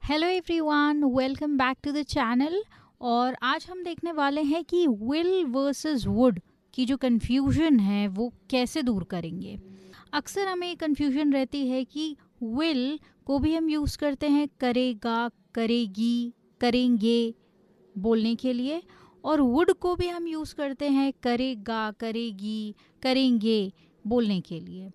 Hello everyone, welcome back to the channel. और आज हम देखने वाले हैं कि विल वर्सेस वुड की जो कन्फ्यूजन है वो कैसे दूर करेंगे। अक्सर हमें ये कन्फ्यूजन रहती है कि विल को भी हम यूज़ करते हैं करेगा, करेगी, करेंगे बोलने के लिए, और वुड को भी हम यूज़ करते हैं करेगा, करेगी, करेंगे बोलने के लिए।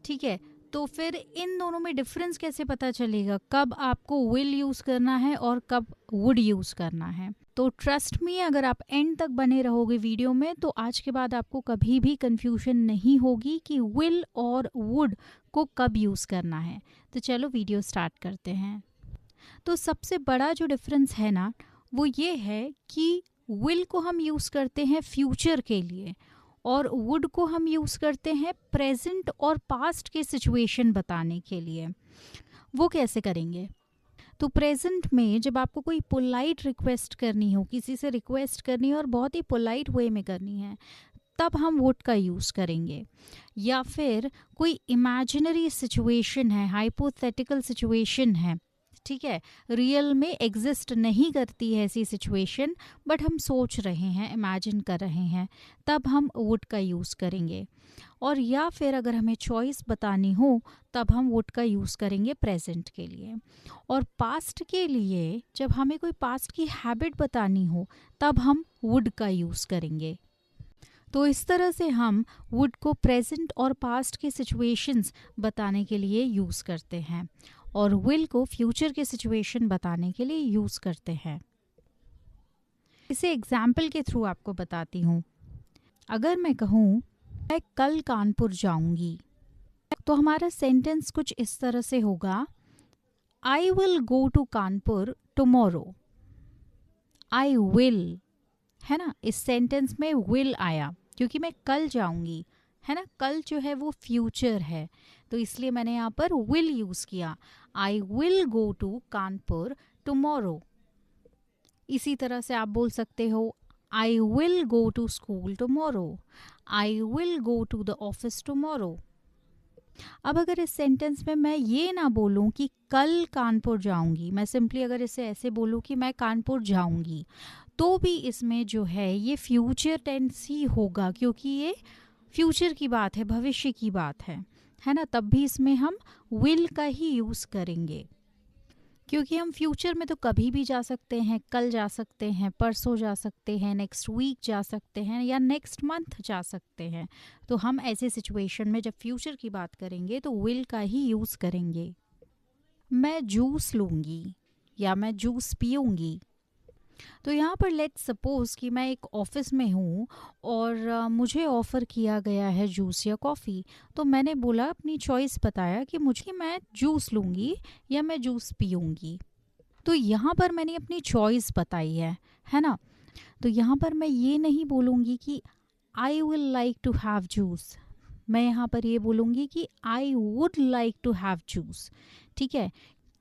ठीक है, तो फिर इन दोनों में डिफरेंस कैसे पता चलेगा, कब आपको विल यूज़ करना है और कब वुड यूज़ करना है। तो ट्रस्ट मी, अगर आप एंड तक बने रहोगे वीडियो में तो आज के बाद आपको कभी भी कंफ्यूजन नहीं होगी कि विल और वुड को कब यूज़ करना है। तो चलो वीडियो स्टार्ट करते हैं। तो सबसे बड़ा जो डिफरेंस है ना, वो ये है कि विल को हम यूज़ करते हैं फ्यूचर के लिए और वुड को हम यूज़ करते हैं प्रेजेंट और पास्ट के सिचुएशन बताने के लिए। वो कैसे करेंगे? तो प्रेजेंट में जब आपको कोई पोलाइट रिक्वेस्ट करनी हो, किसी से रिक्वेस्ट करनी हो और बहुत ही पोलाइट वे में करनी है, तब हम वुड का यूज़ करेंगे। या फिर कोई इमेजिनरी सिचुएशन है, हाइपोथेटिकल सिचुएशन है, ठीक है, रियल में एग्जिस्ट नहीं करती है ऐसी सिचुएशन, बट हम सोच रहे हैं, इमेजिन कर रहे हैं, तब हम वुड का यूज़ करेंगे। और या फिर अगर हमें चॉइस बतानी हो तब हम वुड का यूज़ करेंगे प्रेजेंट के लिए। और पास्ट के लिए जब हमें कोई पास्ट की हैबिट बतानी हो तब हम वुड का यूज़ करेंगे। तो इस तरह से हम वुड को प्रेजेंट और पास्ट के सिचुएशंस बताने के लिए यूज़ करते हैं और विल को फ्यूचर के सिचुएशन बताने के लिए यूज़ करते हैं। इसे एग्जाम्पल के थ्रू आपको बताती हूँ। अगर मैं कहूँ मैं कल कानपुर जाऊँगी, तो हमारा सेंटेंस कुछ इस तरह से होगा, I will go to Kanpur tomorrow. I will, है ना, इस सेंटेंस में विल आया क्योंकि मैं कल जाऊंगी, है ना, कल जो है वो फ्यूचर है, तो इसलिए मैंने यहाँ पर विल यूज़ किया। I will go to Kanpur tomorrow. इसी तरह से आप बोल सकते हो, I will go to school tomorrow, I will go to the office tomorrow. अब अगर इस सेंटेंस में मैं ये ना बोलूं कि कल कानपुर जाऊंगी, मैं सिंपली अगर इसे ऐसे बोलूं कि मैं कानपुर जाऊंगी, तो भी इसमें जो है ये फ्यूचर टेंस ही होगा क्योंकि ये फ्यूचर की बात है, भविष्य की बात है ना। तब भी इसमें हम विल का ही यूज़ करेंगे क्योंकि हम फ्यूचर में तो कभी भी जा सकते हैं, कल जा सकते हैं, परसों जा सकते हैं, नेक्स्ट वीक जा सकते हैं या नेक्स्ट मंथ जा सकते हैं। तो हम ऐसे सिचुएशन में जब फ्यूचर की बात करेंगे तो विल का ही यूज़ करेंगे। मैं जूस लूँगी या मैं जूस पीऊँगी। तो यहाँ पर लेट्स सपोज कि मैं एक ऑफिस में हूँ और मुझे ऑफ़र किया गया है जूस या कॉफ़ी, तो मैंने बोला, अपनी चॉइस बताया कि मुझे मैं जूस लूँगी या मैं जूस पीऊँगी। तो यहाँ पर मैंने अपनी चॉइस बताई है ना। तो यहाँ पर मैं ये नहीं बोलूँगी कि I will like to have juice, मैं यहाँ पर ये बोलूँगी कि I would like to have juice. ठीक है,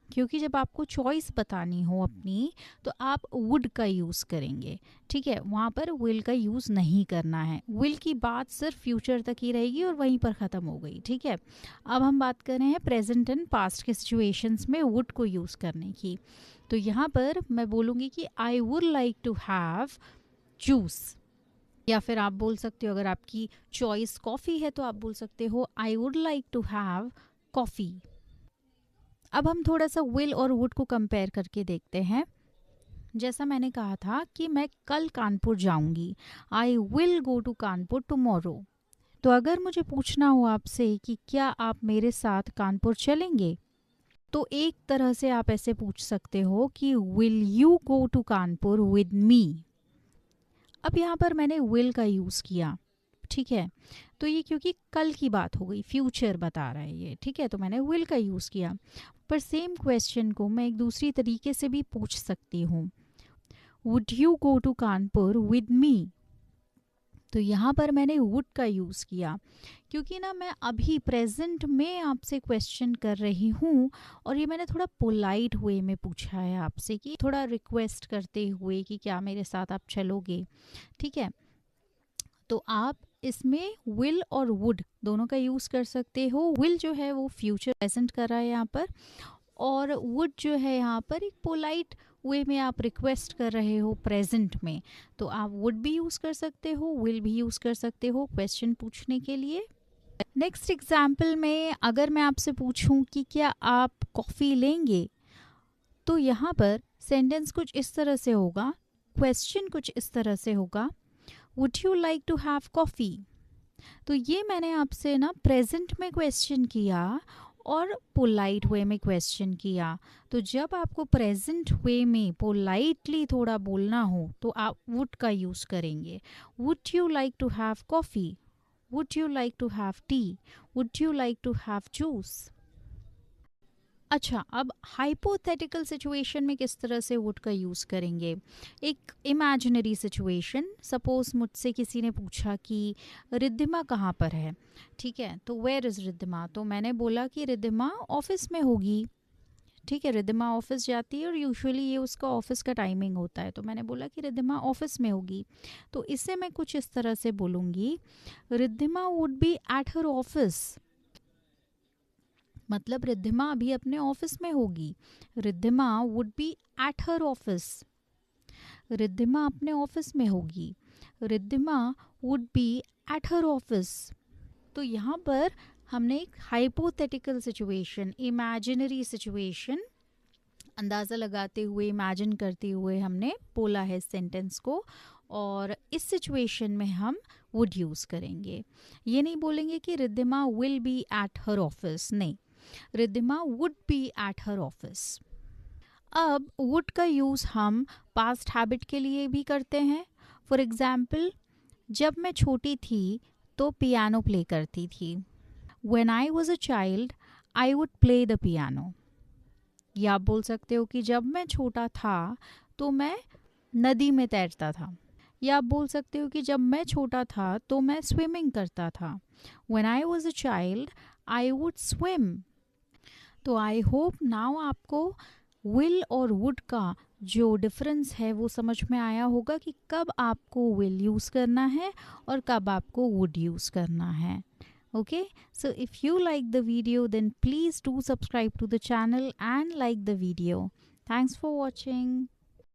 क्योंकि जब आपको चॉइस बतानी हो अपनी तो आप वुड का यूज़ करेंगे। ठीक है, वहाँ पर विल का यूज़ नहीं करना है। विल की बात सिर्फ फ्यूचर तक ही रहेगी और वहीं पर ख़त्म हो गई। ठीक है, अब हम बात कर रहे हैं प्रेजेंट एंड पास्ट के सिचुएशंस में वुड को यूज़ करने की। तो यहाँ पर मैं बोलूँगी कि I would like to have juice, या फिर आप बोल सकते हो, अगर आपकी चॉइस कॉफ़ी है तो आप बोल सकते हो I would like to have coffee. अब हम थोड़ा सा विल और वुड को कंपेयर करके देखते हैं। जैसा मैंने कहा था कि मैं कल कानपुर जाऊंगी, I will go to Kanpur tomorrow. तो अगर मुझे पूछना हो आपसे कि क्या आप मेरे साथ कानपुर चलेंगे, तो एक तरह से आप ऐसे पूछ सकते हो कि will you go to Kanpur with me. अब यहाँ पर मैंने विल का यूज़ किया, ठीक है, तो ये क्योंकि कल की बात हो गई, फ्यूचर बता रहा है ये, ठीक है, तो मैंने विल का यूज़ किया। पर सेम क्वेश्चन को मैं एक दूसरी तरीके से भी पूछ सकती हूँ, would you go to Kanpur with me. तो यहाँ पर मैंने वुड का यूज़ किया क्योंकि ना मैं अभी प्रेजेंट में आपसे क्वेश्चन कर रही हूँ और ये मैंने थोड़ा पोलाइट वे में पूछा है आपसे, कि थोड़ा रिक्वेस्ट करते हुए कि क्या मेरे साथ आप चलोगे। ठीक है, तो आप इसमें विल और वुड दोनों का यूज़ कर सकते हो। विल जो है वो फ्यूचर प्रेजेंट कर रहा है यहाँ पर, और वुड जो है यहाँ पर एक पोलाइट वे में आप रिक्वेस्ट कर रहे हो प्रेजेंट में, तो आप वुड भी यूज़ कर सकते हो, विल भी यूज़ कर सकते हो क्वेश्चन पूछने के लिए। नेक्स्ट एग्जाम्पल में अगर मैं आपसे पूछूं कि क्या आप कॉफ़ी लेंगे, तो यहाँ पर सेंटेंस कुछ इस तरह से होगा, क्वेश्चन कुछ इस तरह से होगा, would you like to have coffee. तो ये मैंने आपसे ना प्रेजेंट में क्वेश्चन किया और पोलाइट वे में क्वेश्चन किया। तो जब आपको प्रेजेंट वे में पोलाइटली थोड़ा बोलना हो तो आप वुड का यूज़ करेंगे। Would you like to have coffee, would you like to have tea, would you like to have juice. अच्छा, अब हाइपोथेटिकल सिचुएशन में किस तरह से वुड का यूज़ करेंगे। एक इमेजिनरी सिचुएशन, सपोज मुझसे किसी ने पूछा कि रिद्धिमा कहाँ पर है, ठीक है, तो वेयर इज़ रिद्धिमा। तो मैंने बोला कि रिद्धिमा ऑफिस में होगी, ठीक है, रिद्धिमा ऑफिस जाती है और यूजुअली ये उसका ऑफिस का टाइमिंग होता है, तो मैंने बोला कि रिद्धिमा ऑफिस में होगी। तो इससे मैं कुछ इस तरह से बोलूँगी, Riddhima would be at her office, मतलब रिद्धिमा अभी अपने ऑफिस में होगी। Riddhima would be at her office, Riddhima अपने ऑफिस में होगी, Riddhima would be at her office. तो यहाँ पर हमने एक हाइपोथेटिकल सिचुएशन, इमेजिनरी सिचुएशन अंदाज़ा लगाते हुए, इमेजिन करते हुए हमने बोला है सेंटेंस को, और इस सिचुएशन में हम वुड यूज़ करेंगे। ये नहीं बोलेंगे कि Riddhima will be at her office, नहीं, Riddhima would be at her office. अब वुड का यूज़ हम पास्ट हैबिट के लिए भी करते हैं। फॉर एग्जाम्पल, जब मैं छोटी थी तो पियानो प्ले करती थी। When I was a child I would play the piano. या आप बोल सकते हो कि जब मैं छोटा था तो मैं नदी में तैरता था। या आप बोल सकते हो कि जब मैं छोटा था तो मैं स्विमिंग करता था। When I was a child I would swim. तो आई होप नाउ आपको विल और वुड का जो डिफरेंस है वो समझ में आया होगा कि कब आपको विल यूज़ करना है और कब आपको वुड यूज़ करना है। Okay, so if you like the video, then please do subscribe to the channel and like the video. Thanks for watching.